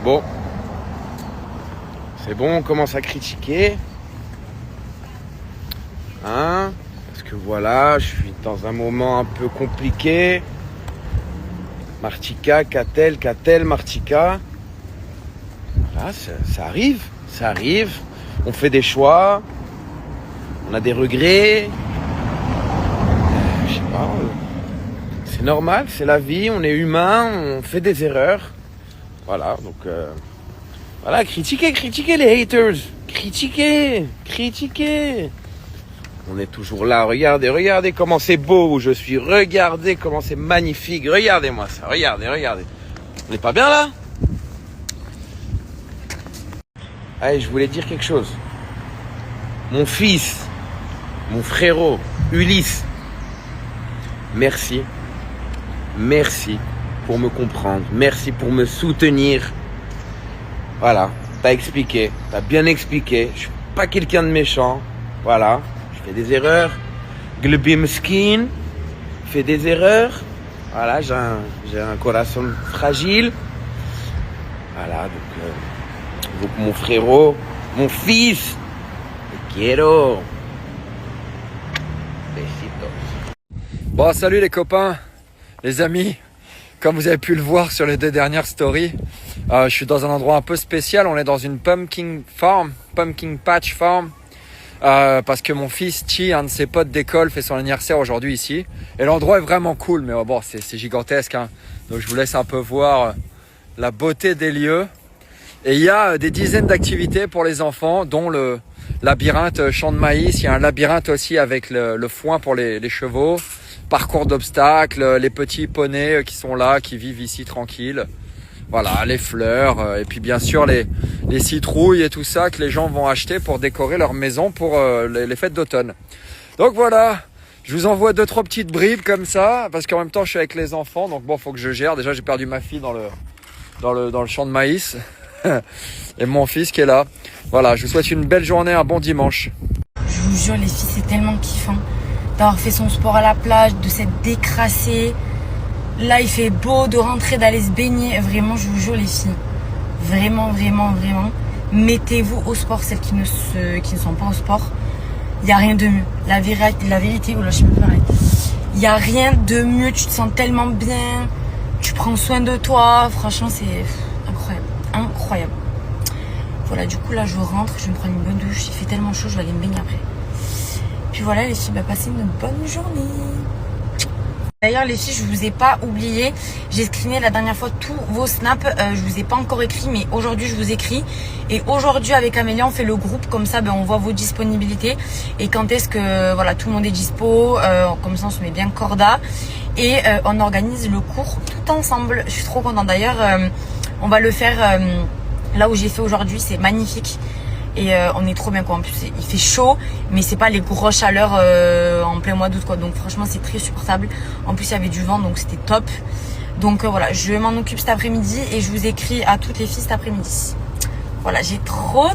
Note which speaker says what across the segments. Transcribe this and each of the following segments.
Speaker 1: Bon, c'est bon, on commence à critiquer. Hein? Parce que voilà, je suis dans un moment un peu compliqué. Martika, qu'a-t-elle, Martika? Voilà, ça arrive. On fait des choix. On a des regrets. Je sais pas. C'est normal, c'est la vie, on est humain, on fait des erreurs. Voilà, donc voilà, critiquez les haters. Critiquez. On est toujours là, regardez comment c'est beau où je suis. Regardez comment c'est magnifique. Regardez-moi ça, regardez. On n'est pas bien là? Allez, je voulais dire quelque chose. Mon fils, mon frérot, Ulysse, merci pour me comprendre, merci pour me soutenir. Voilà, t'as bien expliqué, je suis pas quelqu'un de méchant, voilà, je fais des erreurs, Glbi Meskin fait des erreurs, voilà, j'ai un corazon fragile, voilà, donc mon frérot, mon fils, te quiero.
Speaker 2: Bon, salut les copains, les amis. Comme vous avez pu le voir sur les 2 dernières stories, je suis dans un endroit un peu spécial. On est dans une pumpkin patch farm, parce que mon fils Chi, un de ses potes d'école, fait son anniversaire aujourd'hui ici. Et l'endroit est vraiment cool, mais bon, c'est gigantesque, hein. Donc je vous laisse un peu voir la beauté des lieux. Et il y a des dizaines d'activités pour les enfants, dont le labyrinthe champ de maïs. Il y a un labyrinthe aussi avec le foin pour les chevaux. Parcours d'obstacles, les petits poneys qui sont là, qui vivent ici tranquilles. Voilà, les fleurs, et puis bien sûr les citrouilles et tout ça que les gens vont acheter pour décorer leur maison pour les fêtes d'automne. Donc voilà, je vous envoie 2-3 petites bribes comme ça, parce qu'en même temps je suis avec les enfants, donc bon, faut que je gère. Déjà j'ai perdu ma fille dans le champ de maïs, et mon fils qui est là. Voilà, je vous souhaite une belle journée, un bon dimanche.
Speaker 3: Je vous jure les filles, c'est tellement kiffant d'avoir fait son sport à la plage, de s'être décrassé. Là, il fait beau, de rentrer, d'aller se baigner. Vraiment, je vous jure, les filles. Vraiment. Mettez-vous au sport, celles qui ne sont pas au sport. Il n'y a rien de mieux. La vérité, je sais même pas. Il n'y a rien de mieux. Tu te sens tellement bien. Tu prends soin de toi. Franchement, c'est incroyable. Voilà, du coup, là, je rentre. Je vais me prendre une bonne douche. Il fait tellement chaud, je vais aller me baigner après. Puis voilà les filles, passez une bonne journée. D'ailleurs les filles, je vous ai pas oublié, j'ai screené la dernière fois tous vos snaps, je vous ai pas encore écrit, mais aujourd'hui je vous écris. Et aujourd'hui avec Amélia on fait le groupe, comme ça on voit vos disponibilités et quand est-ce que voilà tout le monde est dispo, comme ça on se met bien corda et on organise le cours tout ensemble. Je suis trop contente. D'ailleurs on va le faire là où j'ai fait aujourd'hui, c'est magnifique. Et on est trop bien quoi. En plus il fait chaud, mais c'est pas les grosses chaleurs en plein mois d'août quoi. Donc franchement c'est très supportable. En plus il y avait du vent, donc c'était top. Donc voilà, je m'en occupe cet après-midi et je vous écris à toutes les filles cet après-midi. Voilà, j'ai trop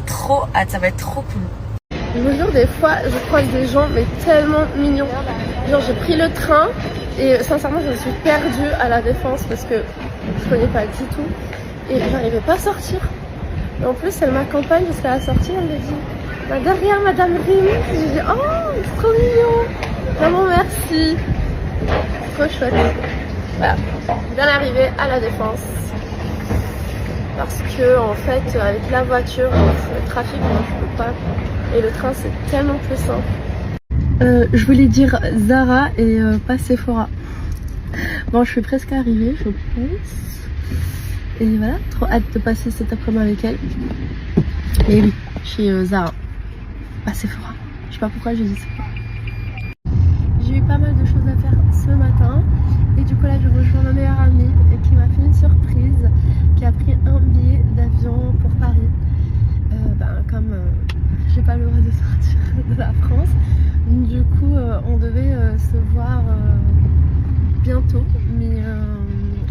Speaker 3: hâte, ça va être trop cool.
Speaker 4: Je vous jure, des fois je croise des gens mais tellement mignons. Genre j'ai pris le train et sincèrement je me suis perdue à la Défense parce que je connais pas du tout et j'arrivais pas à sortir. Et en plus, elle m'accompagne jusqu'à la sortie, elle me dit derrière Madame Rémy. J'ai dit oh, c'est trop mignon. Vraiment merci. Trop chouette. Voilà, bien arrivé à la Défense. Parce que en fait, avec la voiture, le trafic, moi je peux pas. Et le train, c'est tellement plus simple. Je voulais dire Zara et pas Sephora. Bon, je suis presque arrivée, je pense. Et voilà, trop hâte de passer cet après-midi avec elle. Et oui, chez Zara, pas Sephora. Je sais pas pourquoi j'ai dit Sephora. J'ai eu pas mal de choses à faire ce matin. Et du coup là, je rejoins ma meilleure amie qui m'a fait une surprise. Qui a pris un billet d'avion pour Paris. Comme j'ai pas le droit de sortir de la France. Du coup, on devait se voir bientôt.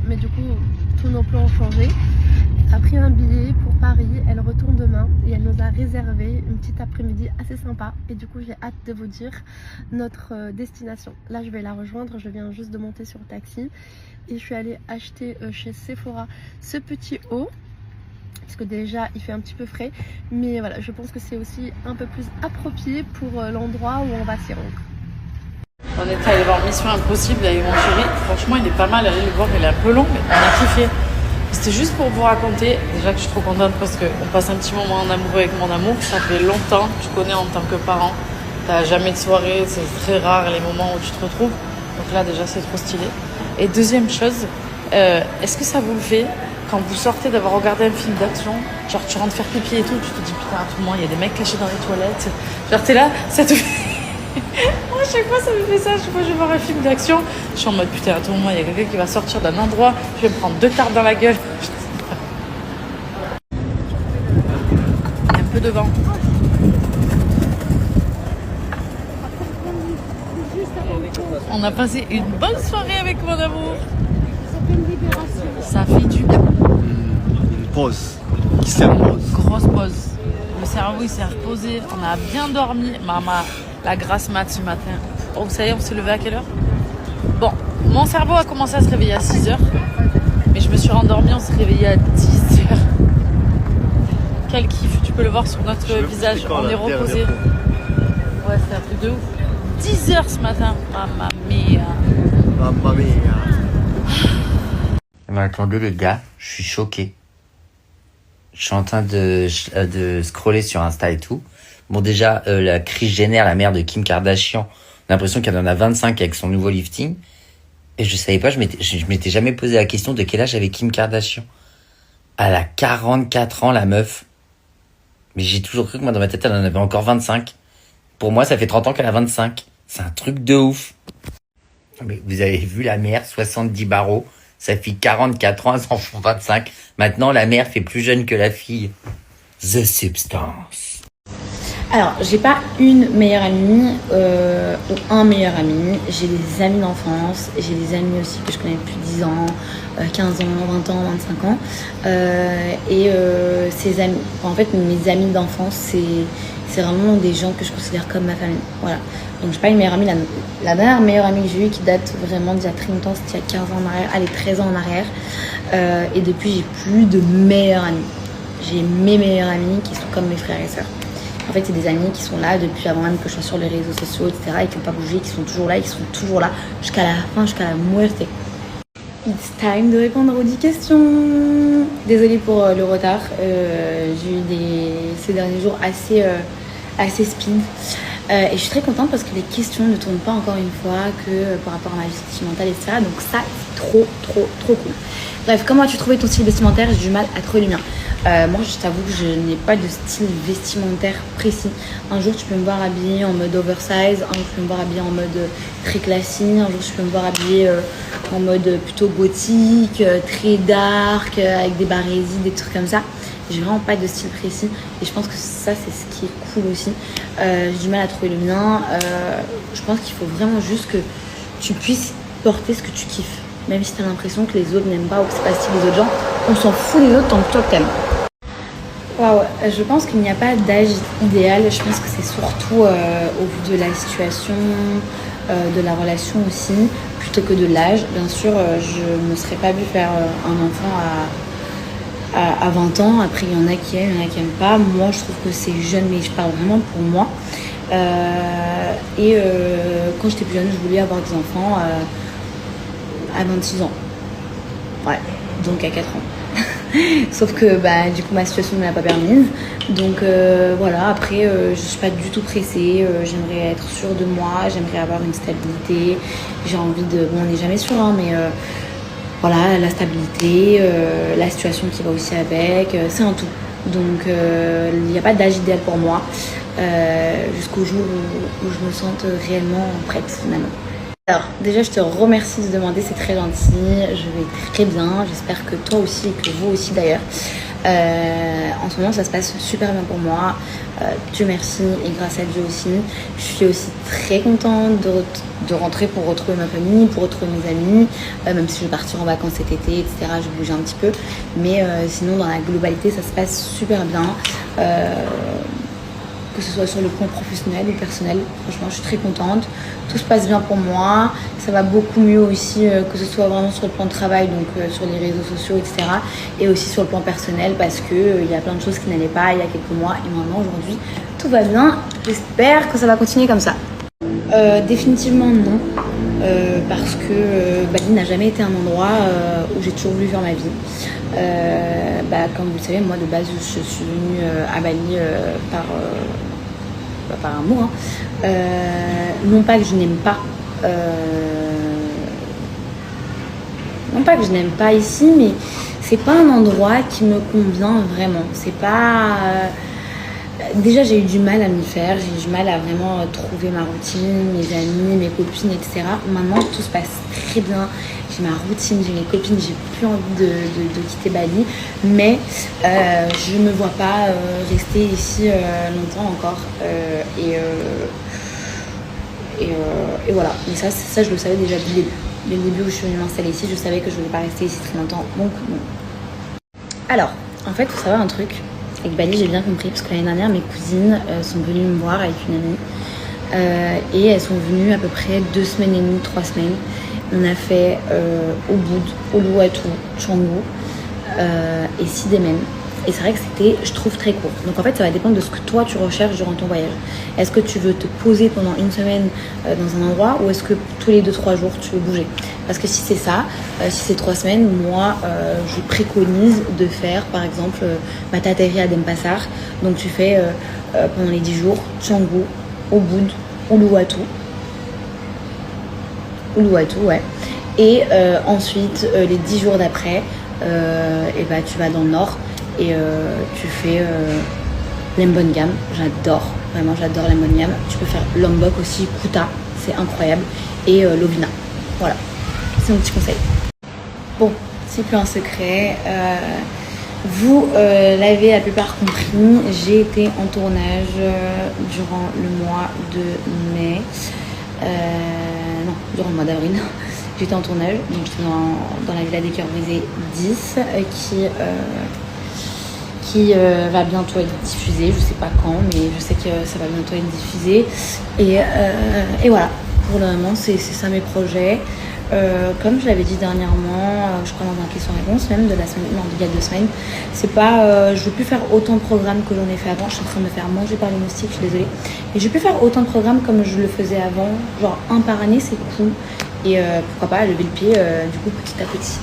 Speaker 4: Mais du coup, tous nos plans ont changé. Elle a pris un billet pour Paris, elle retourne demain et elle nous a réservé une petite après-midi assez sympa. Et du coup j'ai hâte de vous dire notre destination. Là je vais la rejoindre, je viens juste de monter sur le taxi et je suis allée acheter chez Sephora ce petit haut parce que déjà il fait un petit peu frais, mais voilà, je pense que c'est aussi un peu plus approprié pour l'endroit où on va s'y rendre.
Speaker 5: On est allé voir Mission Impossible avec mon chéri. Franchement, il est pas mal. Allez le voir, il est un peu long, mais on a kiffé. C'était juste pour vous raconter. Déjà que je suis trop contente parce qu'on passe un petit moment en amoureux avec mon amour. Ça fait longtemps, tu connais en tant que parent. T'as jamais de soirée, c'est très rare les moments où tu te retrouves. Donc là, déjà, c'est trop stylé. Et deuxième chose, est-ce que ça vous le fait quand vous sortez d'avoir regardé un film d'action, genre tu rentres faire pipi et tout, tu te dis putain, à tout moment, il y a des mecs cachés dans les toilettes. Genre t'es là, ça te fait... Moi, à chaque fois, ça me fait ça. Chaque fois que je vais voir un film d'action, je suis en mode putain, à tout moment, il y a quelqu'un qui va sortir d'un endroit, je vais me prendre 2 tartes dans la gueule. Un peu de vent. On a passé une bonne soirée avec mon amour. Ça fait du bien.
Speaker 6: Une pause. Qui s'est repose.
Speaker 5: Grosse pause. Le cerveau, il s'est reposé. On a bien dormi. Maman, la grasse mat ce matin. Oh, ça y est, on s'est levé à quelle heure? Bon, mon cerveau a commencé à se réveiller à 6h. Mais je me suis rendormie, on s'est réveillé à 10h. Quel kiff, tu peux le voir sur notre visage. On est reposé. Ouais, c'est un truc de ouf. 10h ce matin. Mamma mia.
Speaker 6: Mamma mia.
Speaker 7: Maintenant, les gars, je suis choqué. Je suis en train de scroller sur Insta et tout. Bon, déjà, la Kris Jenner, la mère de Kim Kardashian, on a l'impression qu'elle en a 25 avec son nouveau lifting. Et je savais pas, je m'étais jamais posé la question de quel âge avait Kim Kardashian. Elle a 44 ans, la meuf. Mais j'ai toujours cru que moi, dans ma tête, elle en avait encore 25. Pour moi, ça fait 30 ans qu'elle a 25. C'est un truc de ouf. Mais vous avez vu la mère, 70 barreaux. Sa fille, 44 ans, elles en font 25. Maintenant, la mère fait plus jeune que la fille. The Substance.
Speaker 8: Alors, j'ai pas une meilleure amie ou un meilleur ami. J'ai des amis d'enfance. J'ai des amis aussi que je connais depuis 10 ans, 15 ans, 20 ans, 25 ans. Ces amis, en fait, mes amis d'enfance, c'est vraiment des gens que je considère comme ma famille. Voilà. Donc, j'ai pas une meilleure amie. La dernière meilleure amie que j'ai eue qui date vraiment d'il y a très longtemps, c'était il y a 15 ans en arrière, allez, 13 ans en arrière. Et depuis, j'ai plus de meilleure amie. J'ai mes meilleurs amis qui sont comme mes frères et sœurs. En fait, c'est des amis qui sont là depuis avant même que je sois sur les réseaux sociaux, etc. et qui n'ont pas bougé, qui sont toujours là et qui sont toujours là jusqu'à la fin, jusqu'à la muerte. It's time de répondre aux 10 questions. Désolée pour le retard. J'ai eu ces derniers jours assez speed. Et je suis très contente parce que les questions ne tournent pas encore une fois que par rapport à ma vie sentimentale, etc. Donc ça, c'est trop cool. Bref, comment as-tu trouvé ton style vestimentaire? J'ai du mal à trouver le mien. Moi, je t'avoue que je n'ai pas de style vestimentaire précis. Un jour, tu peux me voir habillée en mode oversize. Un jour, tu peux me voir habillée en mode très classique. Un jour, tu peux me voir habillée en mode plutôt gothique, très dark, avec des barésies, des trucs comme ça. J'ai vraiment pas de style précis. Et je pense que ça, c'est ce qui est cool aussi. J'ai du mal à trouver le mien. Je pense qu'il faut vraiment juste que tu puisses porter ce que tu kiffes. Même si tu as l'impression que les autres n'aiment pas ou que c'est pas le style des autres gens, on s'en fout des autres tant que toi t'aimes. Waouh, je pense qu'il n'y a pas d'âge idéal. Je pense que c'est surtout au vu de la situation, de la relation aussi, plutôt que de l'âge. Bien sûr, je ne me serais pas vue faire un enfant à 20 ans. Après, il y en a qui aiment, il y en a qui n'aiment pas. Moi, je trouve que c'est jeune, mais je parle vraiment pour moi. Quand j'étais plus jeune, je voulais avoir des enfants à 26 ans. Ouais, donc à 4 ans. Sauf que du coup ma situation ne m'a pas permise. Donc voilà, après je suis pas du tout pressée. J'aimerais être sûre de moi, j'aimerais avoir une stabilité. J'ai envie de... Bon, on n'est jamais sûr, hein, mais voilà, la stabilité, la situation qui va aussi avec, c'est un tout. Donc il n'y a pas d'âge idéal pour moi jusqu'au jour où je me sente réellement prête finalement. Alors déjà je te remercie de demander, c'est très gentil, je vais très bien, j'espère que toi aussi et que vous aussi d'ailleurs. En ce moment ça se passe super bien pour moi, Dieu merci et grâce à Dieu aussi. Je suis aussi très contente de rentrer pour retrouver ma famille, pour retrouver mes amis, même si je vais partir en vacances cet été, etc. Je vais bouger un petit peu, mais sinon dans la globalité ça se passe super bien. que ce soit sur le plan professionnel ou personnel. Franchement, je suis très contente. Tout se passe bien pour moi. Ça va beaucoup mieux aussi, que ce soit vraiment sur le plan de travail, donc sur les réseaux sociaux, etc. Et aussi sur le plan personnel parce que il y a plein de choses qui n'allaient pas il y a quelques mois. Et maintenant, aujourd'hui, tout va bien. J'espère que ça va continuer comme ça. Définitivement non. Parce que Bali n'a jamais été un endroit où j'ai toujours voulu faire ma vie. Comme vous le savez, moi de base je suis venue à Bali par amour. Non pas que je n'aime pas, non pas que je n'aime pas ici, mais c'est pas un endroit qui me convient vraiment. C'est pas déjà, j'ai eu du mal à m'y faire, j'ai eu du mal à vraiment trouver ma routine, mes amis, mes copines, etc. Maintenant, tout se passe très bien. J'ai ma routine, j'ai mes copines, j'ai plus envie de quitter Bali. Mais je ne me vois pas rester ici longtemps encore. Et voilà. Mais ça, je le savais déjà dès le début. Dès le début où je suis venue m'installer ici, je savais que je ne voulais pas rester ici très longtemps. Donc, non. Alors, en fait, il faut savoir un truc. Avec Bali, j'ai bien compris, parce que l'année dernière, mes cousines sont venues me voir avec une amie. Et elles sont venues à peu près 2 semaines et demie, 3 semaines. On a fait Ubud, Uluwatu, Canggu et Sidemen. Et c'est vrai que c'était, je trouve, très court. Donc en fait, ça va dépendre de ce que toi, tu recherches durant ton voyage. Est-ce que tu veux te poser pendant 1 semaine dans un endroit ou est-ce que tous les 2-3 jours, tu veux bouger? Parce que si c'est ça, si c'est 3 semaines, moi, je préconise de faire, par exemple, Matateri à Denpasar. Donc tu fais pendant les 10 jours, Canggu, Ubud, Uluwatu. Uluwatu, ouais. Et ensuite, les 10 jours d'après, tu vas dans le nord. Et tu fais Lembongan, j'adore, vraiment j'adore Lembongan. Tu peux faire Lombok aussi, Kuta, c'est incroyable. Et Lobina, voilà, c'est mon petit conseil. Bon, c'est plus un secret, vous l'avez la plupart compris, j'ai été en tournage durant le mois de mai, non, durant le mois d'avril. J'étais en tournage, donc j'étais dans la Villa des Cœurs Brisés 10 qui va bientôt être diffusé, je sais pas quand, mais je sais que ça va bientôt être diffusé. Et voilà, pour le moment, c'est ça mes projets. Comme je l'avais dit dernièrement, je crois dans un question-réponse même de la semaine, non, il y a 2 semaines, c'est pas, je veux plus faire autant de programmes que j'en ai fait avant. Je suis en train de me faire manger par les moustiques, je suis désolée. Et je veux plus faire autant de programmes comme je le faisais avant, genre 1 par année, c'est cool. Et pourquoi pas lever le pied du coup petit à petit.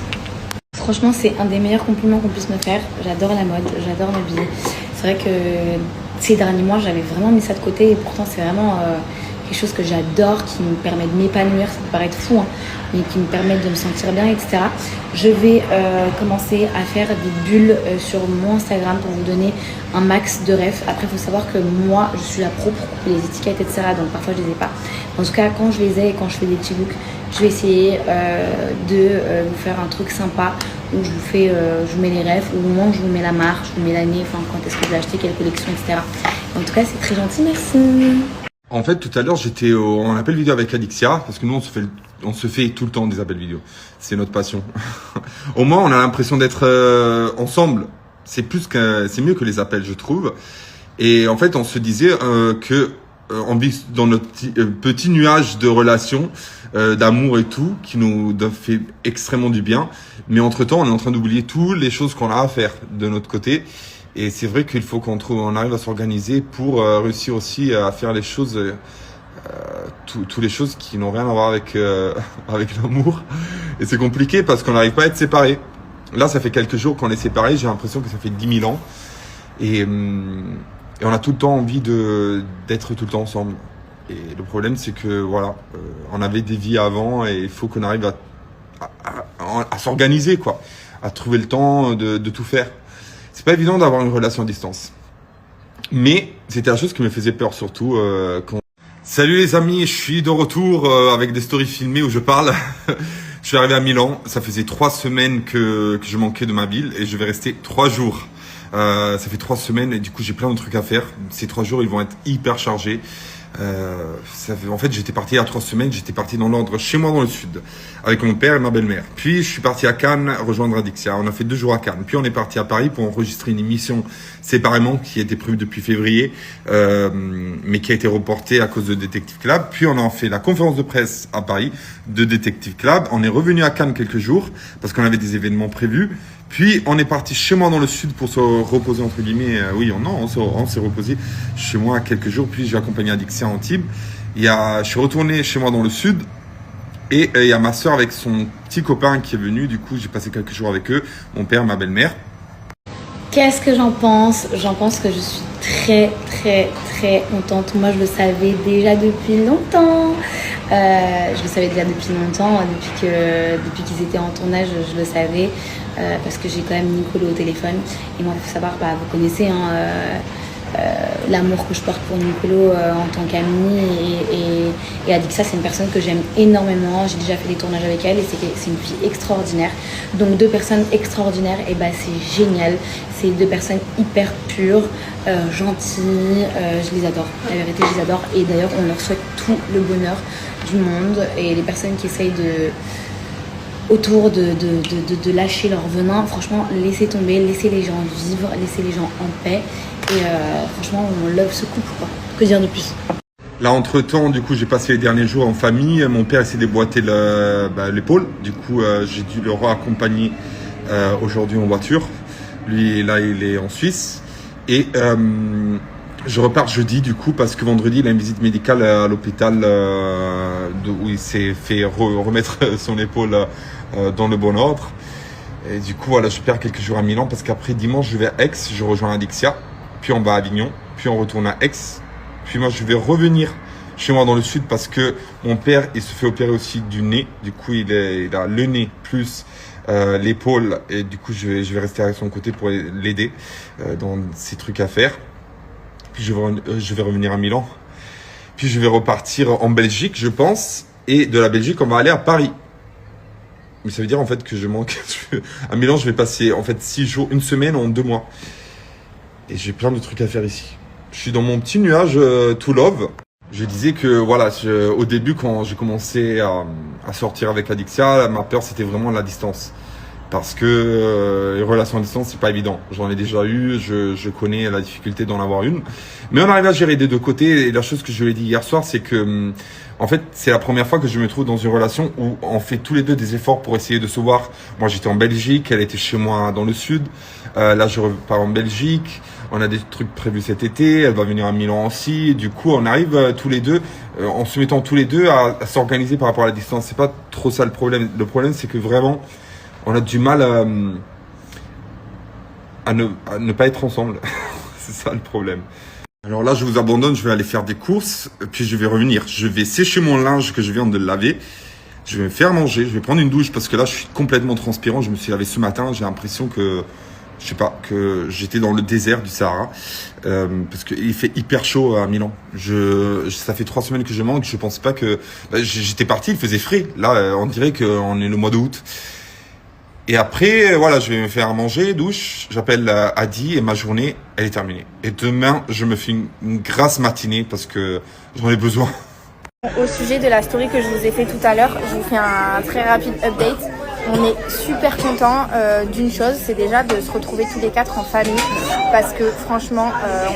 Speaker 8: Franchement, c'est un des meilleurs compliments qu'on puisse me faire. J'adore la mode, j'adore m'habiller. C'est vrai que ces derniers mois, j'avais vraiment mis ça de côté et pourtant c'est vraiment quelque chose que j'adore, qui me permet de m'épanouir. Ça peut paraître fou, hein, mais qui me permet de me sentir bien, etc. Je vais commencer à faire des bulles sur mon Instagram pour vous donner un max de refs. Après, il faut savoir que moi, je suis la pro pour couper les étiquettes, etc. Donc parfois, je les ai pas. En tout cas, quand je les ai et quand je fais des petits looks, je vais essayer de vous faire un truc sympa où je vous fais, je vous mets les refs, ou au moment où je vous mets la marque, je vous mets l'année, enfin quand est-ce que je l'ai acheté, quelle collection, etc. En tout cas, c'est très gentil, merci.
Speaker 9: En fait, tout à l'heure, j'étais en appel vidéo avec Alixia, parce que nous, on se fait tout le temps des appels vidéo. C'est notre passion. Au moins, on a l'impression d'être ensemble. C'est mieux que les appels, je trouve. Et en fait, on se disait que on vit dans notre petit nuage de relations, d'amour et tout, qui nous fait extrêmement du bien. Mais entre-temps, on est en train d'oublier toutes les choses qu'on a à faire de notre côté. Et c'est vrai qu'il faut on arrive à s'organiser pour réussir aussi à faire les choses, toutes les choses qui n'ont rien à voir avec l'amour. Et c'est compliqué parce qu'on n'arrive pas à être séparés. Là, ça fait quelques jours qu'on est séparés. J'ai l'impression que ça fait 10 000 ans. Et on a tout le temps envie d'être tout le temps ensemble. Et le problème, c'est que voilà, on avait des vies avant et il faut qu'on arrive à s'organiser, quoi, à trouver le temps de tout faire. C'est pas évident d'avoir une relation à distance. Mais c'était la chose qui me faisait peur, surtout quand... Salut les amis, je suis de retour avec des stories filmées où je parle. Je suis arrivé à Milan, ça faisait 3 semaines que je manquais de ma ville et je vais rester 3 jours. Ça fait 3 semaines et du coup j'ai plein de trucs à faire. Ces 3 jours ils vont être hyper chargés. En fait, j'étais parti il y a 3 semaines, j'étais parti dans l'ordre chez moi dans le sud, avec mon père et ma belle-mère. Puis, je suis parti à Cannes rejoindre Adixia. On a fait 2 jours à Cannes. Puis, on est parti à Paris pour enregistrer une émission séparément qui était prévue depuis février, mais qui a été reportée à cause de Detective Club. Puis, on a fait la conférence de presse à Paris de Detective Club. On est revenu à Cannes quelques jours parce qu'on avait des événements prévus. Puis, on est parti chez moi dans le sud pour se reposer, entre guillemets. Oui, on s'est reposé chez moi quelques jours. Puis, j'ai accompagné Adixia à Antibes. Je suis retourné chez moi dans le sud. Et il y a ma soeur avec son petit copain qui est venu. Du coup, j'ai passé quelques jours avec eux. Mon père, ma belle-mère.
Speaker 8: Qu'est-ce que j'en pense? J'en pense que je suis très, très, très contente. Moi, je le savais déjà depuis longtemps. Depuis qu'ils étaient en tournage, je le savais. Parce que j'ai quand même Nicolo au téléphone. Et moi, il faut savoir, vous connaissez l'amour que je porte pour Nicolo en tant qu'amie. Et Adixia, c'est une personne que j'aime énormément. J'ai déjà fait des tournages avec elle et c'est une fille extraordinaire. Donc 2 personnes extraordinaires, et c'est génial. C'est 2 personnes hyper pures, gentilles. Je les adore. La vérité, je les adore. Et d'ailleurs, on leur souhaite tout le bonheur du monde. Et les personnes qui essayent autour de lâcher leur venin, franchement, laissez tomber, laissez les gens vivre, laissez les gens en paix. Et franchement, on love ce couple, quoi. Que dire de plus?
Speaker 9: Là, entre-temps, du coup, j'ai passé les derniers jours en famille. Mon père s'est déboîté l'épaule. Du coup, j'ai dû le raccompagner aujourd'hui en voiture. Lui, là, il est en Suisse. Et je repars jeudi, du coup, parce que vendredi, il a une visite médicale à l'hôpital où il s'est fait remettre son épaule dans le bon ordre. Et du coup, voilà, je perds quelques jours à Milan parce qu'après, dimanche, je vais à Aix, je rejoins Adixia. Puis on va à Avignon, puis on retourne à Aix. Puis moi, je vais revenir chez moi dans le sud parce que mon père, il se fait opérer aussi du nez. Du coup, il a le nez plus l'épaule. Et du coup, je vais rester à son côté pour l'aider dans ses trucs à faire. Puis je vais revenir à Milan. Puis je vais repartir en Belgique, je pense. Et de la Belgique, on va aller à Paris. Mais ça veut dire en fait que je manque. À Milan, je vais passer en fait 6 jours, 1 semaine en 2 mois. Et j'ai plein de trucs à faire ici. Je suis dans mon petit nuage to love. Je disais que voilà, au début quand j'ai commencé à sortir avec Adixia, ma peur c'était vraiment la distance. Parce que les relations à distance, c'est pas évident. J'en ai déjà eu, je connais la difficulté d'en avoir une. Mais on arrive à gérer des 2 côtés. Et la chose que je lui ai dit hier soir, c'est que en fait, c'est la première fois que je me trouve dans une relation où on fait tous les 2 des efforts pour essayer de se voir. Moi, j'étais en Belgique, elle était chez moi dans le sud. Là, je repars en Belgique. On a des trucs prévus cet été. Elle va venir à Milan aussi. Du coup, on arrive tous les 2, en se mettant tous les 2 à s'organiser par rapport à la distance. C'est pas trop ça le problème. Le problème, c'est que vraiment, on a du mal à ne pas être ensemble. C'est ça le problème. Alors là, je vous abandonne, je vais aller faire des courses, puis je vais revenir. Je vais sécher mon linge que je viens de laver. Je vais me faire manger, je vais prendre une douche parce que là, je suis complètement transpirant. Je me suis lavé ce matin, j'ai l'impression que, je sais pas, que j'étais dans le désert du Sahara. Parce qu'il fait hyper chaud à Milan. Ça fait 3 semaines que je manque, je pensais pas que... j'étais parti, il faisait frais. Là, on dirait qu'on est le mois d'août. Et après, voilà, je vais me faire manger, douche, j'appelle Adi et ma journée, elle est terminée. Et demain, je me fais une grasse matinée parce que j'en ai besoin.
Speaker 10: Au sujet de la story que je vous ai fait tout à l'heure, je vous fais un très rapide update. On est super contents d'une chose, c'est déjà de se retrouver tous les 4 en famille. Parce que franchement,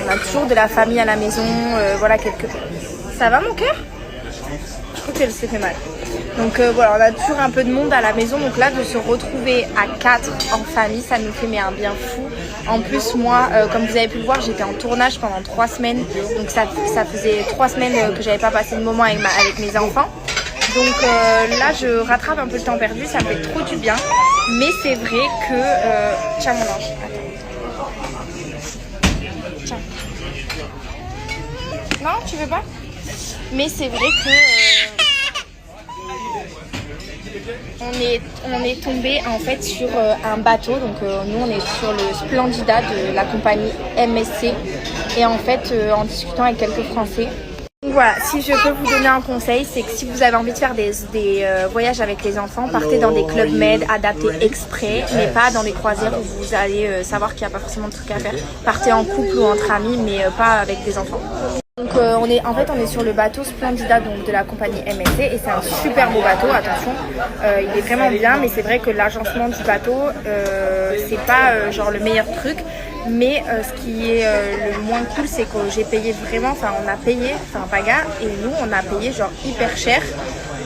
Speaker 10: on a toujours de la famille à la maison, voilà quelques... Ça va mon cœur? Je crois qu'elle s'est fait mal. Donc voilà, on a toujours un peu de monde à la maison. Donc là, de se retrouver à 4 en famille, ça nous fait un bien fou. En plus, moi, comme vous avez pu le voir, j'étais en tournage pendant 3 semaines. Donc ça faisait 3 semaines que j'avais pas passé de moment avec mes enfants. Donc là, je rattrape un peu le temps perdu. Ça me fait trop du bien. Mais c'est vrai que... Tiens mon ange, attends. Tiens. Non, tu veux pas? Mais c'est vrai que... On est tombé en fait sur un bateau, donc nous on est sur le Splendida de la compagnie MSC et en fait en discutant avec quelques Français. Donc voilà, si je peux vous donner un conseil, c'est que si vous avez envie de faire des voyages avec les enfants, partez dans des clubs med adaptés exprès, mais pas dans des croisières où vous allez savoir qu'il n'y a pas forcément de trucs à faire. Partez en couple ou entre amis, mais pas avec des enfants. Donc on est sur le bateau Splendida donc de la compagnie MSC et c'est un super beau bateau, attention, il est vraiment bien, mais c'est vrai que l'agencement du bateau c'est pas genre le meilleur truc, mais ce qui est le moins cool c'est que j'ai payé vraiment, on a payé, Paga et nous on a payé genre hyper cher.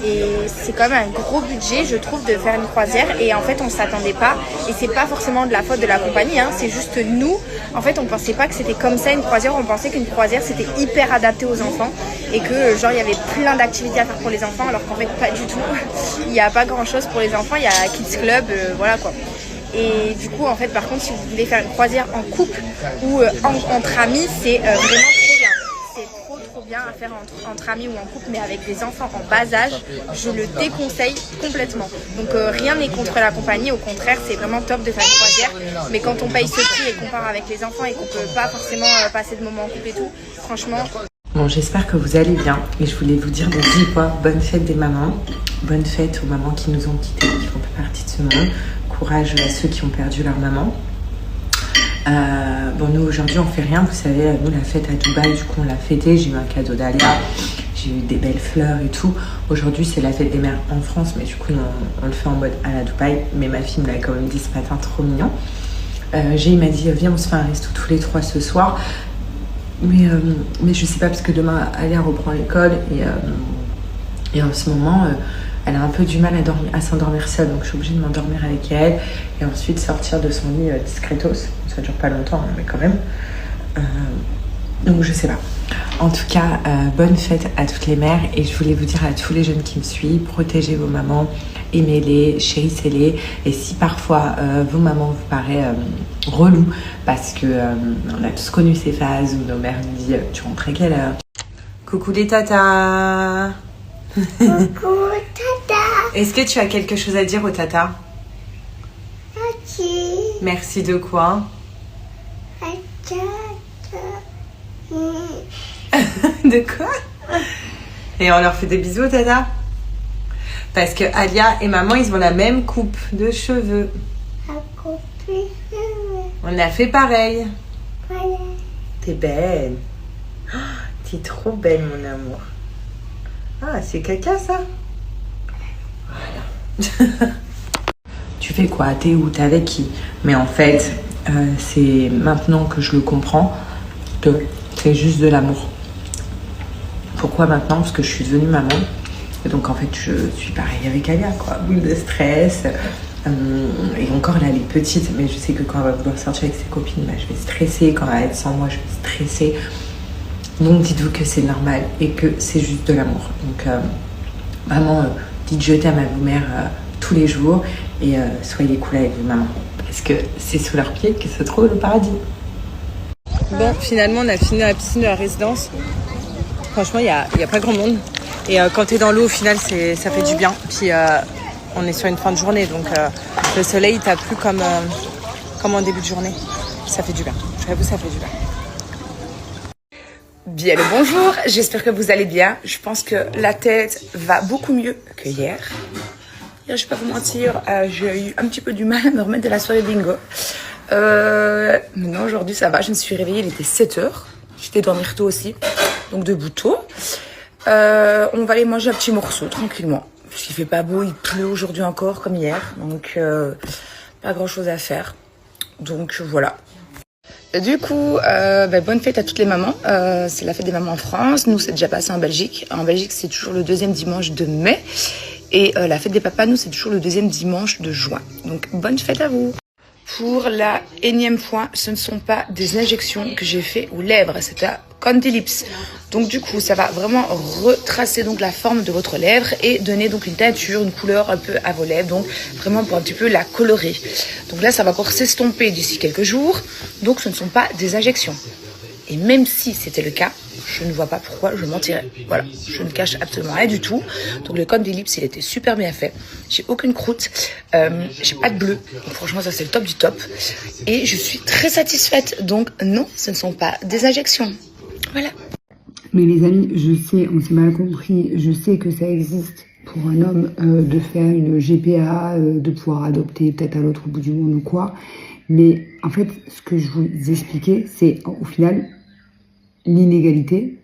Speaker 10: Et c'est quand même un gros budget, je trouve, de faire une croisière. Et en fait, on s'attendait pas. Et c'est pas forcément de la faute de la compagnie, hein, c'est juste nous. En fait, on pensait pas que c'était comme ça une croisière. On pensait qu'une croisière c'était hyper adapté aux enfants et que genre il y avait plein d'activités à faire pour les enfants, alors qu'en fait pas du tout. Il n'y a pas grand chose pour les enfants. Il y a Kids Club, voilà quoi. Et du coup, en fait, par contre, si vous voulez faire une croisière en couple ou entre amis, c'est vraiment trop bien. C'est trop bien à faire entre amis ou en couple, mais avec des enfants en bas âge, je le déconseille complètement. Donc rien n'est contre la compagnie, au contraire, c'est vraiment top de faire une croisière. Mais quand on paye ce prix et qu'on part avec les enfants et qu'on peut pas forcément passer de moments en couple et tout, franchement...
Speaker 11: Bon, j'espère que vous allez bien et je voulais vous dire de vive voix, bonne fête des mamans, bonne fête aux mamans qui nous ont quittés, qui font pas partie de ce monde. Courage à ceux qui ont perdu leur maman. Bon, nous aujourd'hui on fait rien, vous savez, nous la fête à Dubaï, du coup on l'a fêté, j'ai eu un cadeau d'Alia, j'ai eu des belles fleurs et tout. Aujourd'hui c'est la fête des mères en France, mais du coup on le fait en mode à la Dubaï, mais ma fille me l'a quand même dit ce matin, trop mignon. Il m'a dit viens on se fait un resto tous les trois ce soir, mais je sais pas parce que demain Alia reprend l'école et en ce moment elle a un peu du mal à s'endormir seule, donc je suis obligée de m'endormir avec elle et ensuite sortir de son lit discretos. Ça dure pas longtemps, mais quand même. Donc je sais pas. En tout cas, bonne fête à toutes les mères et je voulais vous dire à tous les jeunes qui me suivent, protégez vos mamans, aimez-les, chérissez-les. Et si parfois vos mamans vous paraissent relou, parce que on a tous connu ces phases où nos mères nous disent tu rentres à quelle heure? Coucou les tatas.
Speaker 12: Coucou tata.
Speaker 11: Est-ce que tu as quelque chose à dire aux tatas?
Speaker 12: Merci.
Speaker 11: Merci de quoi? De quoi? Et on leur fait des bisous, tata? Parce que Alia et maman, ils ont la même coupe de cheveux. On a fait pareil. T'es belle. Oh, t'es trop belle, mon amour. Ah, c'est caca, ça? Voilà. Tu fais quoi? T'es où? T'es avec qui? Mais en fait, c'est maintenant que je le comprends que c'est juste de l'amour. Pourquoi maintenant? Parce que je suis devenue maman. Et donc, en fait, je suis pareil avec Alia, quoi. Boule de stress. Et encore, là, elle est petite. Mais je sais que quand elle va vouloir sortir avec ses copines, bah, je vais stresser. Quand elle va être sans moi, je vais stresser. Donc, dites-vous que c'est normal et que c'est juste de l'amour. Donc, vraiment, dites je t'aime à vos mères tous les jours. Et soyez cool avec vos mamans. Parce que c'est sous leurs pieds que se trouve le paradis. Bon, finalement, on a fini à la piscine de la résidence. Franchement, il n'y a pas grand monde. Et quand t'es dans l'eau, au final, ça fait du bien. Puis, on est sur une fin de journée. Donc, le soleil t'a plu comme en début de journée. Ça fait du bien. J'avoue, ça fait du bien. Bien le bonjour. J'espère que vous allez bien. Je pense que la tête va beaucoup mieux que hier. Hier, je vais pas vous mentir, j'ai eu un petit peu du mal à me remettre de la soirée bingo. Maintenant, aujourd'hui, ça va. Je me suis réveillée, il était 7h. J'étais dormir tôt aussi, donc debout tôt. On va aller manger un petit morceau, tranquillement. Parce qu'il fait pas beau, il pleut aujourd'hui encore, comme hier. Donc, pas grand-chose à faire. Donc, voilà. Du coup, bonne fête à toutes les mamans. C'est la fête des mamans en France. Nous, c'est déjà passé en Belgique. En Belgique, c'est toujours le deuxième dimanche de mai. Et la fête des papas, nous, c'est toujours le deuxième dimanche de juin. Donc, bonne fête à vous. Pour la énième fois, ce ne sont pas des injections que j'ai fait aux lèvres. C'est à Condylips. Donc, du coup, ça va vraiment retracer donc la forme de votre lèvre et donner donc une teinture, une couleur un peu à vos lèvres. Donc, vraiment pour un petit peu la colorer. Donc là, ça va encore s'estomper d'ici quelques jours. Donc, ce ne sont pas des injections. Et même si c'était le cas, je ne vois pas pourquoi je mentirais. Voilà, je ne cache absolument rien du tout. Donc le Condylips, il était super bien fait. J'ai aucune croûte, j'ai pas de bleu. Donc franchement, ça c'est le top du top. Et je suis très satisfaite. Donc non, ce ne sont pas des injections. Voilà.
Speaker 13: Mais les amis, je sais, on s'est mal compris. Je sais que ça existe pour un homme de faire une GPA, de pouvoir adopter peut-être à l'autre bout du monde ou quoi. Mais en fait, ce que je vous expliquais, c'est au final l'inégalité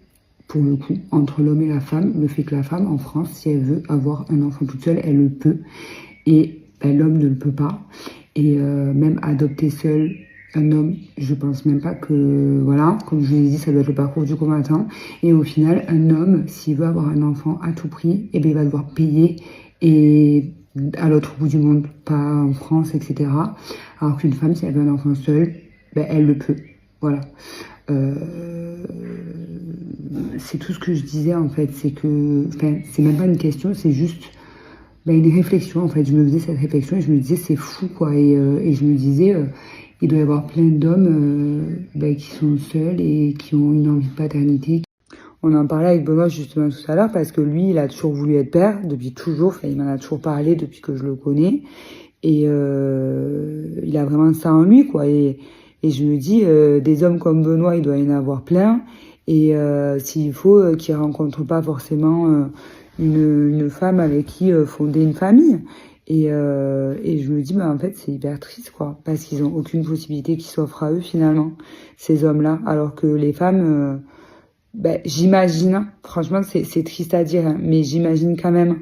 Speaker 13: pour le coup, entre l'homme et la femme, le fait que la femme en France, si elle veut avoir un enfant toute seule, elle le peut. Et ben, l'homme ne le peut pas. Et même adopter seul un homme, je pense même pas que, voilà, comme je vous l'ai dit, ça doit être le parcours du combattant. Et au final, un homme, s'il veut avoir un enfant à tout prix, eh ben, il va devoir payer et à l'autre bout du monde, pas en France, etc. Alors qu'une femme, si elle veut un enfant seul, ben, elle le peut. Voilà. C'est tout ce que je disais en fait, c'est que, enfin, c'est même pas une question, c'est juste une réflexion en fait. Je me faisais cette réflexion et je me disais c'est fou quoi, et je me disais il doit y avoir plein d'hommes qui sont seuls et qui ont une envie de paternité. On en parlait avec Benoît justement tout à l'heure parce que lui il a toujours voulu être père depuis toujours, enfin il m'en a toujours parlé depuis que je le connais et il a vraiment ça en lui quoi, et je me dis des hommes comme Benoît il doit y en avoir plein. Et s'il faut qu'ils rencontrent pas forcément une femme avec qui fonder une famille. Et je me dis, en fait, c'est hyper triste, quoi. Parce qu'ils ont aucune possibilité qui s'offre à eux, finalement, ces hommes-là. Alors que les femmes, j'imagine, franchement, c'est triste à dire, hein, mais j'imagine quand même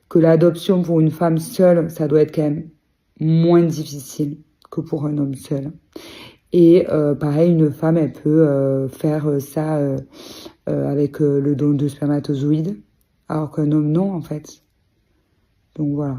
Speaker 13: que l'adoption pour une femme seule, ça doit être quand même moins difficile que pour un homme seul. Et pareil, une femme, elle peut faire ça avec le don de spermatozoïdes, alors qu'un homme, non, en fait. Donc voilà.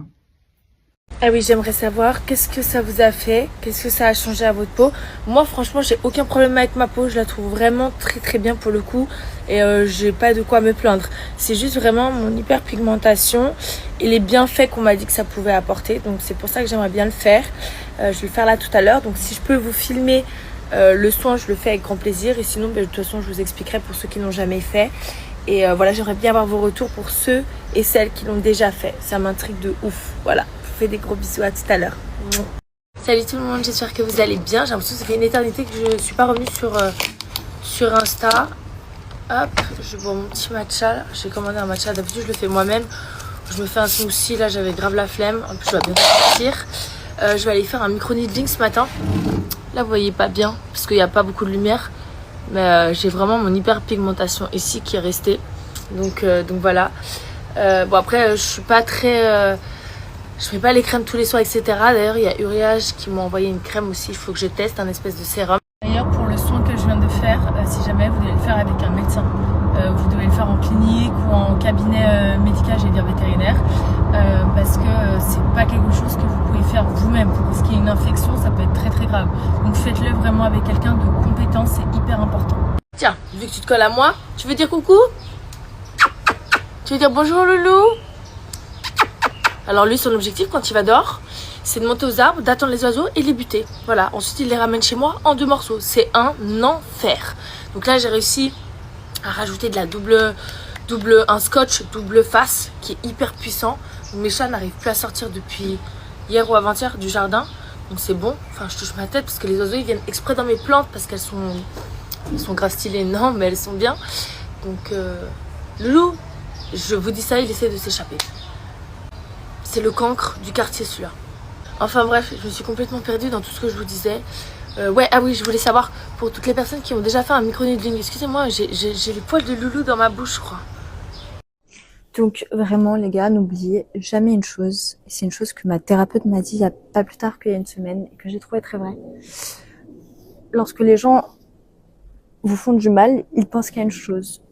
Speaker 3: Ah oui, j'aimerais savoir qu'est-ce que ça vous a fait, qu'est-ce que ça a changé à votre peau. Moi, franchement, j'ai aucun problème avec ma peau, je la trouve vraiment très très bien pour le coup. Et j'ai pas de quoi me plaindre. C'est juste vraiment mon hyperpigmentation et les bienfaits qu'on m'a dit que ça pouvait apporter. Donc c'est pour ça que j'aimerais bien le faire. Je vais le faire là tout à l'heure. Donc si je peux vous filmer le soin, je le fais avec grand plaisir. Et sinon, de toute façon, je vous expliquerai pour ceux qui n'ont jamais fait. Et voilà, j'aimerais bien avoir vos retours pour ceux et celles qui l'ont déjà fait. Ça m'intrigue de ouf. Voilà, je vous fais des gros bisous, à tout à l'heure. Salut tout le monde, j'espère que vous allez bien. J'ai l'impression que ça fait une éternité que je ne suis pas revenue sur Insta. Hop, je bois mon petit matcha. J'ai commandé un matcha, d'habitude je le fais moi-même. Je me fais un smoothie, là j'avais grave la flemme. En plus je dois bientôt partir. Je vais aller faire un micro-needling ce matin. Là vous voyez pas bien parce qu'il n'y a pas beaucoup de lumière. Mais j'ai vraiment mon hyperpigmentation ici qui est restée. Donc voilà. Bon après je suis pas très... je fais pas les crèmes tous les soirs, etc. D'ailleurs il y a Uriage qui m'a envoyé une crème aussi. Il faut que je teste, un espèce de sérum. D'ailleurs pour le soin que je viens de faire, si jamais vous devez le faire avec un médecin, vous devez le faire en clinique ou en cabinet médical, j'allais dire vétérinaire, parce que c'est pas quelque chose que vous pouvez faire vous-même. Pour ce qui est une infection, ça peut être très très grave. Donc faites-le vraiment avec quelqu'un de compétent, c'est hyper important. Tiens, vu que tu te colles à moi, tu veux dire coucou? Tu veux dire bonjour loulou? Alors lui, son objectif quand il va dehors, c'est de monter aux arbres, d'attendre les oiseaux et de les buter. Voilà, ensuite il les ramène chez moi en 2 morceaux. C'est un enfer. Donc là j'ai réussi à rajouter de la un scotch double face qui est hyper puissant. Donc, mes chats n'arrivent plus à sortir depuis hier ou avant-hier du jardin. Donc c'est bon, enfin je touche ma tête parce que les oiseaux ils viennent exprès dans mes plantes parce qu'elles sont grave stylées. Non mais elles sont bien. Donc Loulou, je vous dis ça, il essaie de s'échapper. C'est le cancre du quartier celui-là. Enfin bref, je me suis complètement perdue dans tout ce que je vous disais. Ah oui, je voulais savoir, pour toutes les personnes qui ont déjà fait un micro-needling, excusez-moi, j'ai les poils de loulou dans ma bouche, je crois.
Speaker 14: Donc vraiment les gars, n'oubliez jamais une chose, et c'est une chose que ma thérapeute m'a dit il y a pas plus tard qu'il y a une semaine, et que j'ai trouvé très vrai. Lorsque les gens vous font du mal, ils pensent qu'il y a une chose,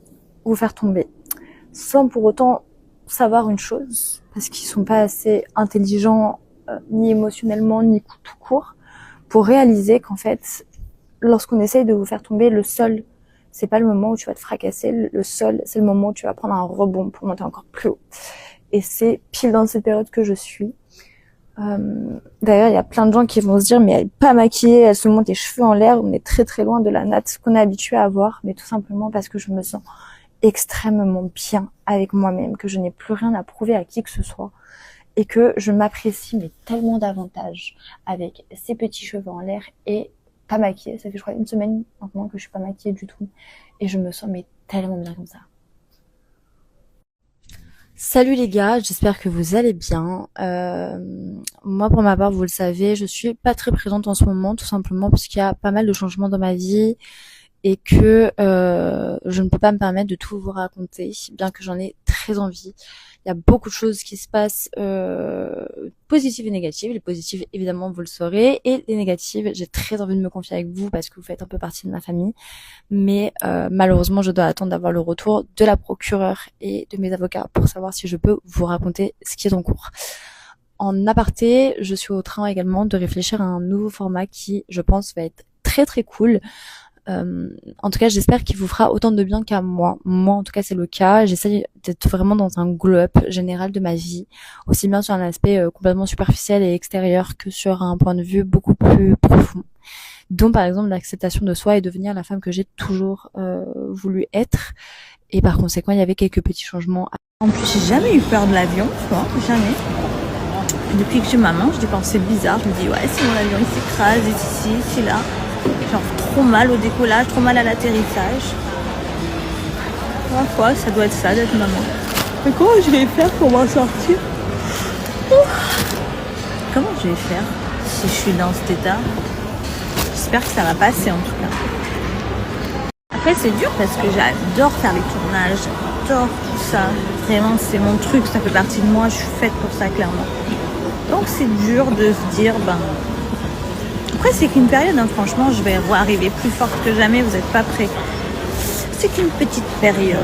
Speaker 14: vous faire tomber, sans pour autant savoir une chose, parce qu'ils sont pas assez intelligents, ni émotionnellement, ni tout court, pour réaliser qu'en fait, lorsqu'on essaye de vous faire tomber, le sol, c'est pas le moment où tu vas te fracasser, le sol, c'est le moment où tu vas prendre un rebond pour monter encore plus haut. Et c'est pile dans cette période que je suis. D'ailleurs, il y a plein de gens qui vont se dire, mais elle est pas maquillée, elle se monte les cheveux en l'air, on est très très loin de la natte qu'on est habitué à avoir, mais tout simplement parce que je me sens extrêmement bien avec moi-même, que je n'ai plus rien à prouver à qui que ce soit. Et que je m'apprécie mais tellement davantage avec ces petits cheveux en l'air et pas maquillée. Ça fait je crois 1 semaine maintenant que je suis pas maquillée du tout. Et je me sens mais tellement bien comme ça. Salut les gars, j'espère que vous allez bien. Moi pour ma part, vous le savez, je suis pas très présente en ce moment, tout simplement parce qu'il y a pas mal de changements dans ma vie. et que je ne peux pas me permettre de tout vous raconter, bien que j'en ai très envie. Il y a beaucoup de choses qui se passent, positives et négatives. Les positives, évidemment, vous le saurez, et les négatives, j'ai très envie de me confier avec vous parce que vous faites un peu partie de ma famille. Mais malheureusement, je dois attendre d'avoir le retour de la procureure et de mes avocats pour savoir si je peux vous raconter ce qui est en cours. En aparté, je suis au train également de réfléchir à un nouveau format qui, je pense, va être très très cool. En tout cas, j'espère qu'il vous fera autant de bien qu'à moi. Moi, en tout cas, c'est le cas. J'essaye d'être vraiment dans un glow-up général de ma vie, aussi bien sur un aspect complètement superficiel et extérieur que sur un point de vue beaucoup plus profond. Dont, par exemple, l'acceptation de soi et devenir la femme que j'ai toujours voulu être. Et par conséquent, il y avait quelques petits changements.
Speaker 15: En plus, j'ai jamais eu peur de l'avion, tu vois, jamais. Depuis que je suis maman, je dis quand c'est bizarre, je me dis ouais, si mon avion il s'écrase, ici, ici, là. Genre trop mal au décollage, trop mal à l'atterrissage. Parfois, ça doit être ça d'être maman. Mais comment je vais faire pour m'en sortir? Comment je vais faire si je suis dans cet état? J'espère que ça va passer en tout cas. Après, c'est dur parce que j'adore faire les tournages, j'adore tout ça. Vraiment, c'est mon truc, ça fait partie de moi, je suis faite pour ça clairement. Donc c'est dur de se dire, après c'est qu'une période, hein, franchement, je vais arriver plus forte que jamais, vous n'êtes pas prêts. C'est qu'une petite période.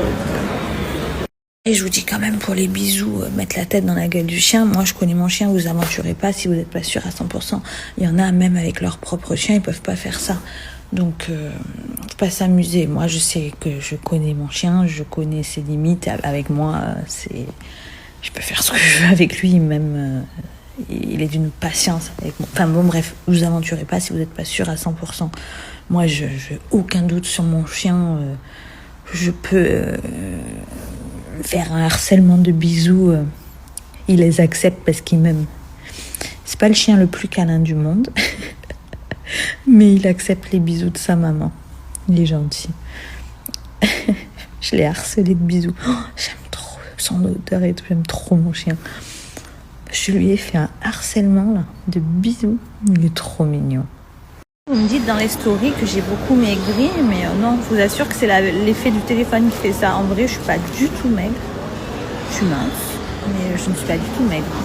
Speaker 15: Et je vous dis quand même pour les bisous, mettre la tête dans la gueule du chien, moi je connais mon chien, vous aventurez pas si vous n'êtes pas sûr à 100%. Il y en a même avec leur propre chien, ils peuvent pas faire ça. Donc faut pas s'amuser. Moi je sais que je connais mon chien, je connais ses limites. Avec moi, je peux faire ce que je veux avec lui, même... il est d'une patience avec moi. Enfin bon, bref, vous aventurez pas si vous n'êtes pas sûr à 100%. Moi, je n'ai aucun doute sur mon chien. Je peux faire un harcèlement de bisous. Il les accepte parce qu'il m'aime. C'est pas le chien le plus câlin du monde, mais il accepte les bisous de sa maman. Il est gentil. Je l'ai harcelé de bisous. Oh, j'aime trop son odeur et tout. J'aime trop mon chien. Je lui ai fait un harcèlement là, de bisous. Il est trop mignon. Vous me dites dans les stories que j'ai beaucoup maigri, mais non, je vous assure que c'est l'effet du téléphone qui fait ça. En vrai, je suis pas du tout maigre. Je suis mince, mais je ne suis pas du tout maigre.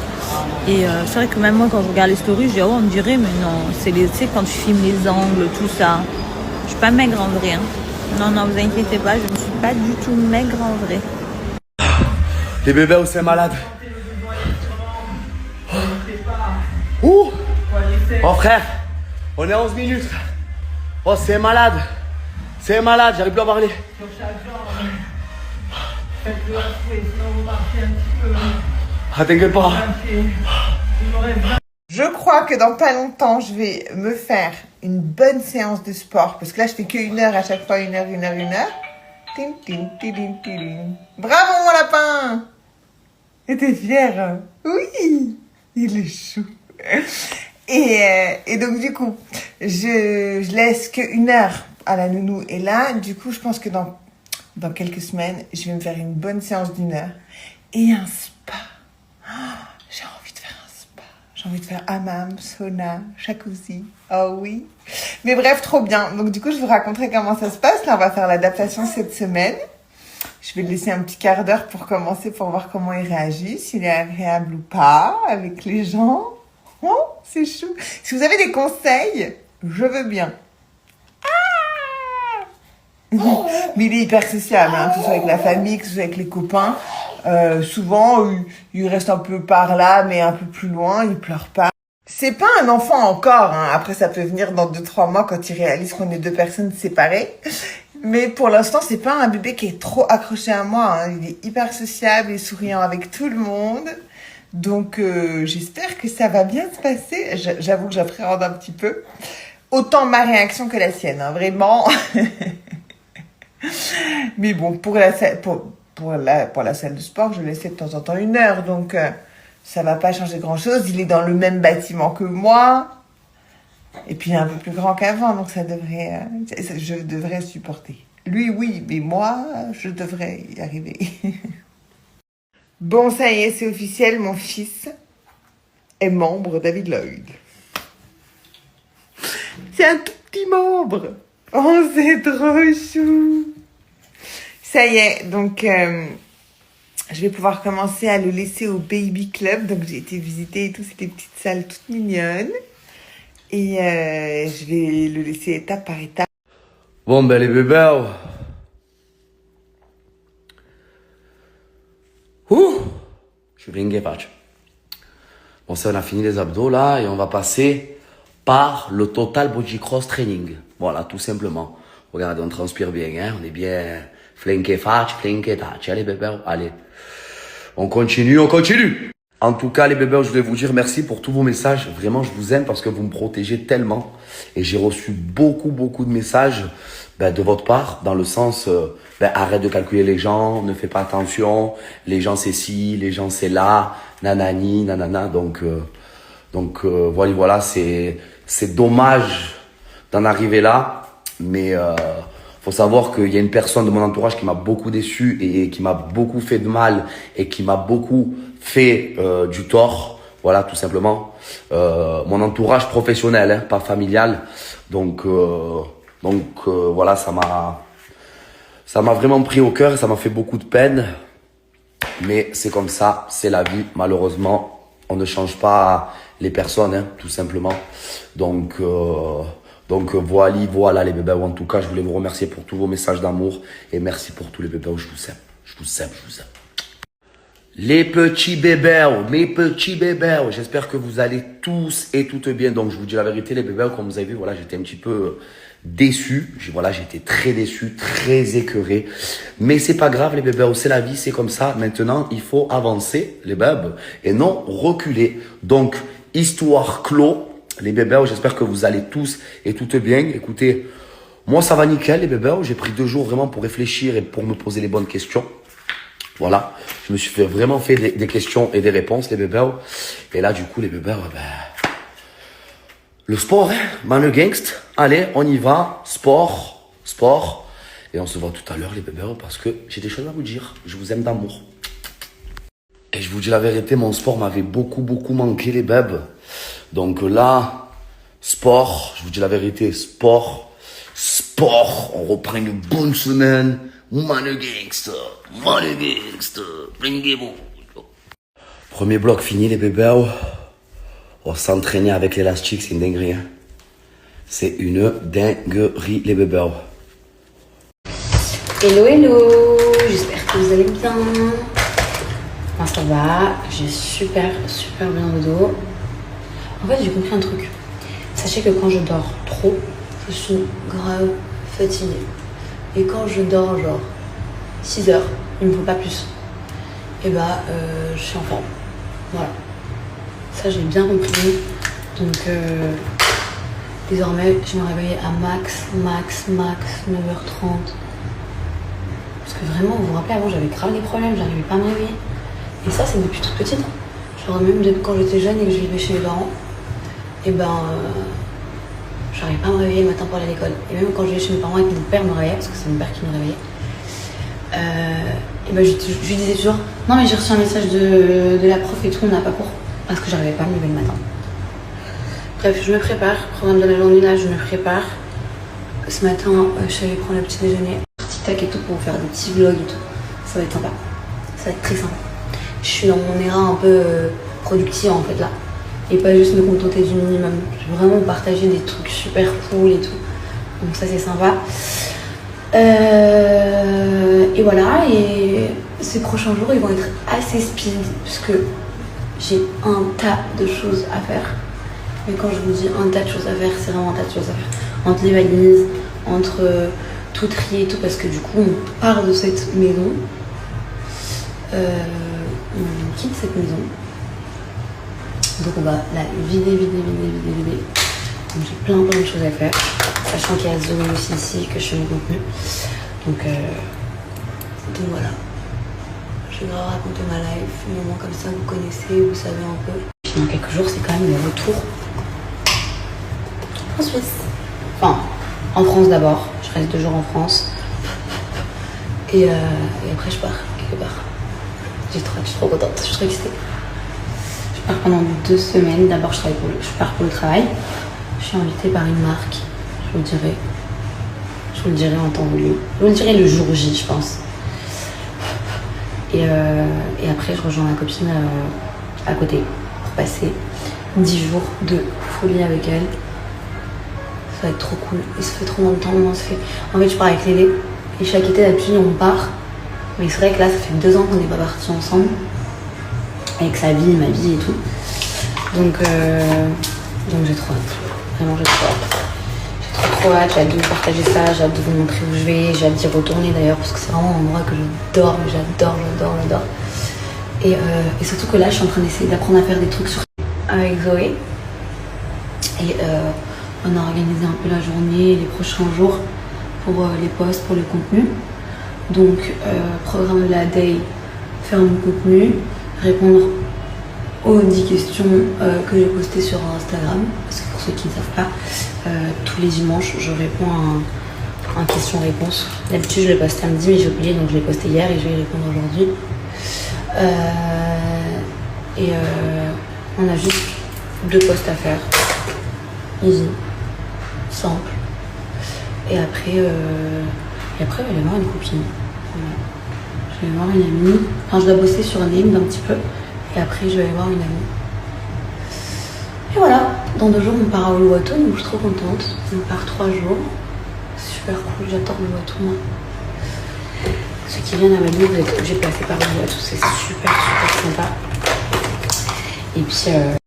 Speaker 15: Et c'est vrai que même moi, quand je regarde les stories, je dis, oh, on dirait, mais non, c'est quand tu filmes les angles, tout ça. Je suis pas maigre en vrai. Hein. Non, non, vous inquiétez pas, je ne suis pas du tout maigre en vrai.
Speaker 1: Les bébés, où c'est malade. Ouh! Oh frère, on est à 11 minutes. Oh c'est malade. C'est malade, j'arrive plus à parler. Ah t'inquiète pas.
Speaker 16: Je crois que dans pas longtemps, je vais me faire une bonne séance de sport. Parce que là, je fais que 1 heure à chaque fois, 1 heure, 1 heure, 1 heure. Ting, ting, ting, ting, ting. Bravo mon lapin! Et t'es fier? Oui! Il est chou. Et donc du coup, je laisse que 1 heure à la nounou. Et là, du coup, je pense que dans quelques semaines, je vais me faire une bonne séance d'1 heure. Et un spa. Oh, j'ai envie de faire un spa. J'ai envie de faire hammam, sauna, jacuzzi. Oh oui. Mais bref, trop bien. Donc du coup, je vous raconterai comment ça se passe. Là, on va faire l'adaptation cette semaine. Je vais le laisser un petit quart d'heure pour commencer, pour voir comment il réagit, s'il est agréable ou pas avec les gens. Oh, c'est chou. Si vous avez des conseils, je veux bien. Mais il est hyper sociable, hein, que ce soit avec la famille, que ce soit avec les copains. Souvent, il reste un peu par là, mais un peu plus loin, il pleure pas. C'est pas un enfant encore, hein. Après ça peut venir dans 2-3 mois quand il réalise qu'on est 2 personnes séparées. Mais pour l'instant, c'est pas un bébé qui est trop accroché à moi, hein. Il est hyper sociable et souriant avec tout le monde. Donc j'espère que ça va bien se passer. J'avoue que j'appréhende un petit peu. Autant ma réaction que la sienne, hein, vraiment. Mais bon, pour la salle de sport, je laissais de temps en temps 1 heure. Donc ça va pas changer grand-chose. Il est dans le même bâtiment que moi. Et puis il est un peu plus grand qu'avant. Donc je devrais supporter. Lui, oui, mais moi, je devrais y arriver. Bon, ça y est, c'est officiel, mon fils est membre David Lloyd. C'est un tout petit membre. Oh, c'est trop chou. Ça y est, donc je vais pouvoir commencer à le laisser au Baby Club. Donc j'ai été visiter et tout, c'était des petites salles toutes mignonnes. Et je vais le laisser étape par étape.
Speaker 1: Bon, ben les bébés. Je suis ringué, patch. Bon, ça, on a fini les abdos là et on va passer par le Total Body Cross Training. Voilà, tout simplement. Regardez, on transpire bien, hein. On est bien flingué, fatch, flingué, touch. Allez, bébés, allez. On continue, on continue. En tout cas, les bébés, je voulais vous dire merci pour tous vos messages. Vraiment, je vous aime parce que vous me protégez tellement. Et j'ai reçu beaucoup de messages de votre part, dans le sens, arrête de calculer les gens, ne fais pas attention, les gens c'est ci, les gens c'est là, nanani, nanana. Donc voilà, c'est dommage d'en arriver là, mais faut savoir qu'il y a une personne de mon entourage qui m'a beaucoup déçu et qui m'a beaucoup fait de mal et qui m'a beaucoup fait du tort. Voilà, tout simplement. Mon entourage professionnel, hein, pas familial. Donc voilà, ça m'a vraiment pris au cœur et ça m'a fait beaucoup de peine. Mais c'est comme ça, c'est la vie, malheureusement. On ne change pas les personnes, hein, tout simplement. Donc voilà les bébés. En tout cas, je voulais vous remercier pour tous vos messages d'amour. Et merci pour tous les bébés. Je vous aime. Je vous aime, je vous aime. Les petits bébés, mes petits bébés, j'espère que vous allez tous et toutes bien. Donc je vous dis la vérité les bébés, comme vous avez vu, voilà, j'étais un petit peu déçu. Voilà, j'étais très déçu, très écœuré. Mais c'est pas grave les bébés, c'est la vie, c'est comme ça. Maintenant, il faut avancer les bébés et non reculer. Donc, histoire clos, les bébés, j'espère que vous allez tous et toutes bien. Écoutez, moi ça va nickel les bébés, j'ai pris 2 jours vraiment pour réfléchir et pour me poser les bonnes questions. Voilà, je me suis vraiment fait des questions et des réponses, les bébés. Et là, du coup, les bébés, le sport, hein, man gangst. Allez, on y va. Sport. Et on se voit tout à l'heure, les bébés, parce que j'ai des choses à vous dire. Je vous aime d'amour. Et je vous dis la vérité, mon sport m'avait beaucoup manqué, les bébés. Donc là, sport, je vous dis la vérité, sport. On reprend une bonne semaine. Premier bloc fini les bébés. On s'entraîner avec l'élastique, c'est une dinguerie. Hein. C'est une dinguerie les bébés.
Speaker 8: Hello, j'espère que vous allez bien. Moi ça va, j'ai super bien au dos. En fait j'ai compris un truc. Sachez que quand je dors trop, je suis grave fatiguée. Et quand je dors genre 6 heures, il me faut pas plus. Et je suis en forme. Voilà. Ça j'ai bien compris. Donc désormais je me réveille à max 9h30. Parce que vraiment, vous vous rappelez, avant j'avais grave des problèmes, j'arrivais pas à me réveiller. Et ça c'est depuis toute petite. Genre même depuis quand j'étais jeune et que je vivais chez mes parents. J'arrivais pas à me réveiller le matin pour aller à l'école. Et même quand je vivais chez mes parents et que mon père me réveillait, parce que c'est mon père qui me réveillait, je lui disais toujours non mais j'ai reçu un message de la prof et tout, on n'a pas cours. Parce que j'arrivais pas à me lever le matin. Bref, je me prépare, programme de la journée là, je me prépare. Ce matin, je suis allée prendre le petit déjeuner, TikTok et tout pour faire des petits vlogs et tout. Ça va être sympa. Ça va être très sympa. Je suis dans mon éra un peu productive en fait là. Et pas juste me contenter du minimum. Je vais vraiment partager des trucs super cool et tout. Donc ça c'est sympa. Et voilà, et ces prochains jours ils vont être assez speed puisque j'ai un tas de choses à faire. Mais quand je vous dis un tas de choses à faire, c'est vraiment un tas de choses à faire. Entre les valises, entre tout trier et tout, parce que du coup on part de cette maison. On quitte cette maison. Donc on va la vider. Donc j'ai plein de choses à faire. Sachant qu'il y a Zoé aussi ici, que je fais mon contenu. Donc voilà. Je vais leur raconter ma life, un moment comme ça, vous connaissez, vous savez un peu. Puis dans quelques jours, c'est quand même le retour en Suisse. Enfin, en France d'abord. Je reste 2 jours en France. Et après, je pars quelque part. Je suis trop contente, je suis trop excitée. Je pars pendant 2 semaines. D'abord, je pars pour le travail. Je suis invitée par une marque, je vous dirai Je vous le dirai en temps voulu. Je vous le dirai le jour J, je pense. Et après, je rejoins ma copine à côté pour passer 10 jours de folie avec elle. Ça va être trop cool. Et ça fait trop longtemps. En fait, je pars avec Lélé. Et chaque été, d'habitude, on part. Mais c'est vrai que là, ça fait 2 ans qu'on n'est pas partis ensemble. Avec sa vie, ma vie et tout. Donc j'ai trop hâte. Vraiment, j'ai trop hâte. J'ai trop hâte. J'ai hâte de vous partager ça. J'ai hâte de vous montrer où je vais. J'ai hâte d'y retourner d'ailleurs. Parce que c'est vraiment un endroit que j'adore. Mais j'adore. Et surtout que là, je suis en train d'essayer d'apprendre à faire des trucs avec Zoé. Et on a organisé un peu la journée, les prochains jours pour les posts, pour le contenu. Donc, programme de la day, faire mon contenu, répondre aux 10 questions que j'ai postées sur Instagram. Parce que pour ceux qui ne savent pas, tous les dimanches, je réponds à un question-réponse. D'habitude, je le poste samedi, mais j'ai oublié, donc je l'ai posté hier et je vais y répondre aujourd'hui. On a juste 2 posts à faire. Easy, simple. Et après, je vais aller voir une copine. Voilà. Je vais voir une amie. Enfin, je dois bosser sur LinkedIn un petit peu. Et après, je vais aller voir une amie. Et voilà. Dans 2 jours, on part à Uluwatu, donc je suis trop contente. On part 3 jours. Super cool, j'adore Uluwatu, moi. Ceux qui viennent à Bali, vous êtes obligés de passer par Uluwatu. C'est super sympa. Et puis...